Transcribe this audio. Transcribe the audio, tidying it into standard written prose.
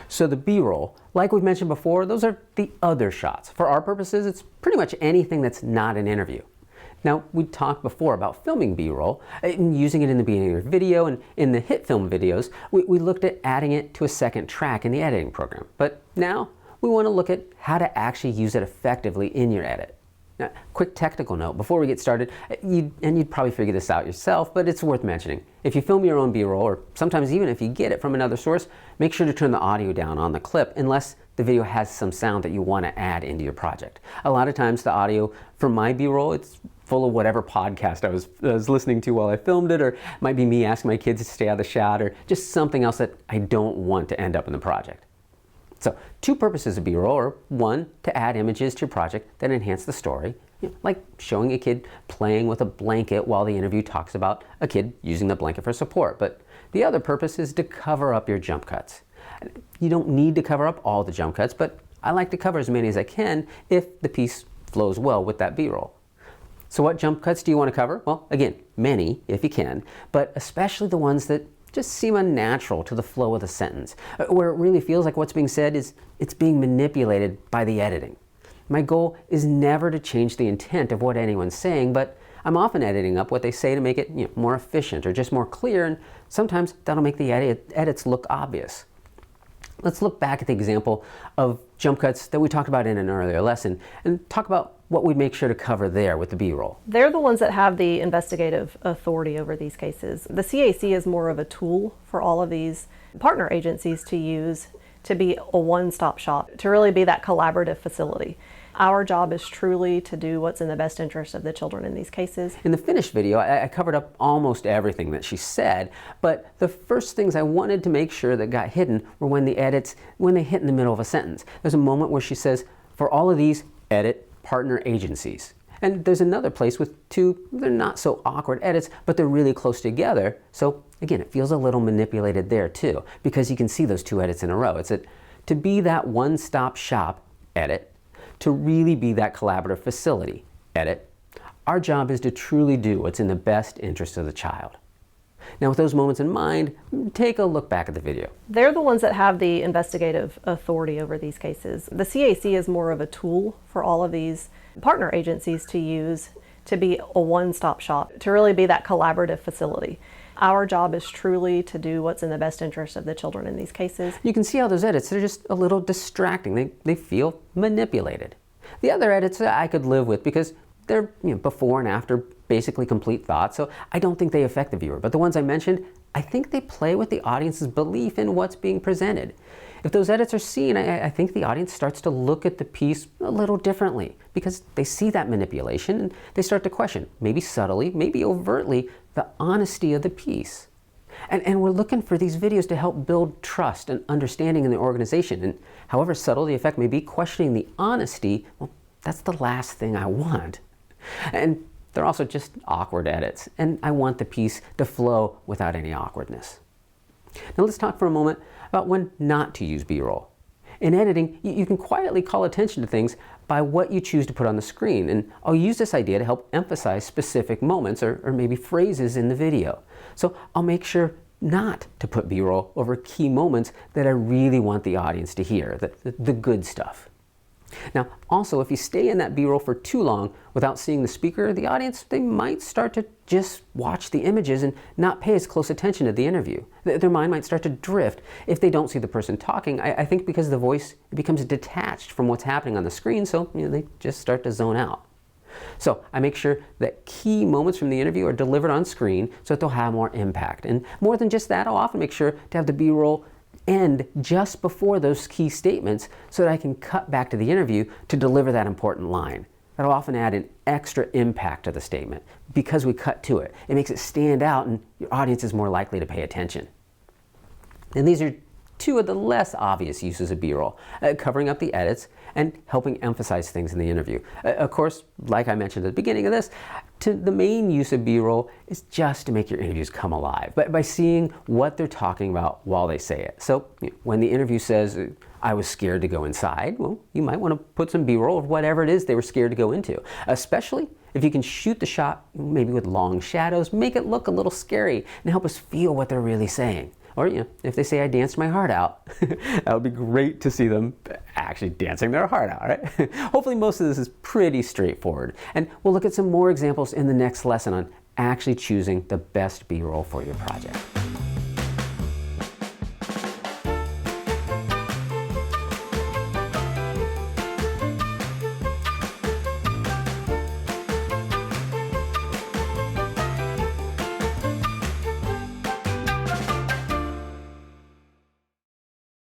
So the B-roll, like we've mentioned before, those are the other shots. For our purposes, it's pretty much anything that's not an interview. Now, we talked before about filming B-roll and using it in the beginning of your video, and in the hit film videos, we looked at adding it to a second track in the editing program. But now, we want to look at how to actually use it effectively in your edit. Now, quick technical note before we get started, you'd probably figure this out yourself, but it's worth mentioning. If you film your own B-roll, or sometimes even if you get it from another source, make sure to turn the audio down on the clip unless the video has some sound that you want to add into your project. A lot of times the audio from my B-roll, it's full of whatever podcast I was listening to while I filmed it, or it might be me asking my kids to stay out of the shot, or just something else that I don't want to end up in the project. So, two purposes of B-roll are: one, to add images to your project that enhance the story, like showing a kid playing with a blanket while the interview talks about a kid using the blanket for support. But the other purpose is to cover up your jump cuts. You don't need to cover up all the jump cuts, but I like to cover as many as I can if the piece flows well with that B-roll. So what jump cuts do you want to cover? Well, again, many if you can, but especially the ones that just seem unnatural to the flow of the sentence, where it really feels like what's being said is it's being manipulated by the editing. My goal is never to change the intent of what anyone's saying, but I'm often editing up what they say to make it more efficient or just more clear, and sometimes that'll make the edits look obvious. Let's look back at the example of jump cuts that we talked about in an earlier lesson and talk about what we make sure to cover there with the B-roll. They're the ones that have the investigative authority over these cases. The CAC is more of a tool for all of these partner agencies to use to be a one-stop shop, to really be that collaborative facility. Our job is truly to do what's in the best interest of the children in these cases. In the finished video, I covered up almost everything that she said, but the first things I wanted to make sure that got hidden were when they hit in the middle of a sentence. There's a moment where she says, for all of these, edit partner agencies. And there's another place with two, they're not so awkward edits, but they're really close together. So again, it feels a little manipulated there too, because you can see those two edits in a row. It's to be that one-stop shop, edit, to really be that collaborative facility, edit. Our job is to truly do what's in the best interest of the child. Now, with those moments in mind, take a look back at the video. They're the ones that have the investigative authority over these cases. The CAC is more of a tool for all of these partner agencies to use to be a one-stop shop, to really be that collaborative facility. Our job is truly to do what's in the best interest of the children in these cases. You can see how those edits are just a little distracting. They feel manipulated. The other edits I could live with because they're before and after basically complete thoughts, so I don't think they affect the viewer. But the ones I mentioned, I think they play with the audience's belief in what's being presented. If those edits are seen, I think the audience starts to look at the piece a little differently because they see that manipulation and they start to question, maybe subtly, maybe overtly, the honesty of the piece. And we're looking for these videos to help build trust and understanding in the organization. And however subtle the effect may be, questioning the honesty, well, that's the last thing I want. And they're also just awkward edits, and I want the piece to flow without any awkwardness. Now let's talk for a moment about when not to use B-roll. In editing, you can quietly call attention to things by what you choose to put on the screen, and I'll use this idea to help emphasize specific moments or maybe phrases in the video. So I'll make sure not to put B-roll over key moments that I really want the audience to hear, the good stuff. Now, also, if you stay in that B-roll for too long without seeing the speaker or the audience, they might start to just watch the images and not pay as close attention to the interview. Their mind might start to drift if they don't see the person talking. I think because the voice becomes detached from what's happening on the screen, so they just start to zone out. So I make sure that key moments from the interview are delivered on screen so that they'll have more impact. And more than just that, I'll often make sure to have the B-roll end just before those key statements so that I can cut back to the interview to deliver that important line. That'll often add an extra impact to the statement because we cut to it. It makes it stand out and your audience is more likely to pay attention. And these are two of the less obvious uses of B-roll, covering up the edits and helping emphasize things in the interview. Of course, like I mentioned at the beginning of this, the main use of B-roll is just to make your interviews come alive, but by seeing what they're talking about while they say it. So when the interview says, I was scared to go inside, well, you might want to put some B-roll of whatever it is they were scared to go into, especially if you can shoot the shot maybe with long shadows, make it look a little scary and help us feel what they're really saying. Or, if they say I danced my heart out, that would be great to see them actually dancing their heart out, right? Hopefully most of this is pretty straightforward. And we'll look at some more examples in the next lesson on actually choosing the best B-roll for your project.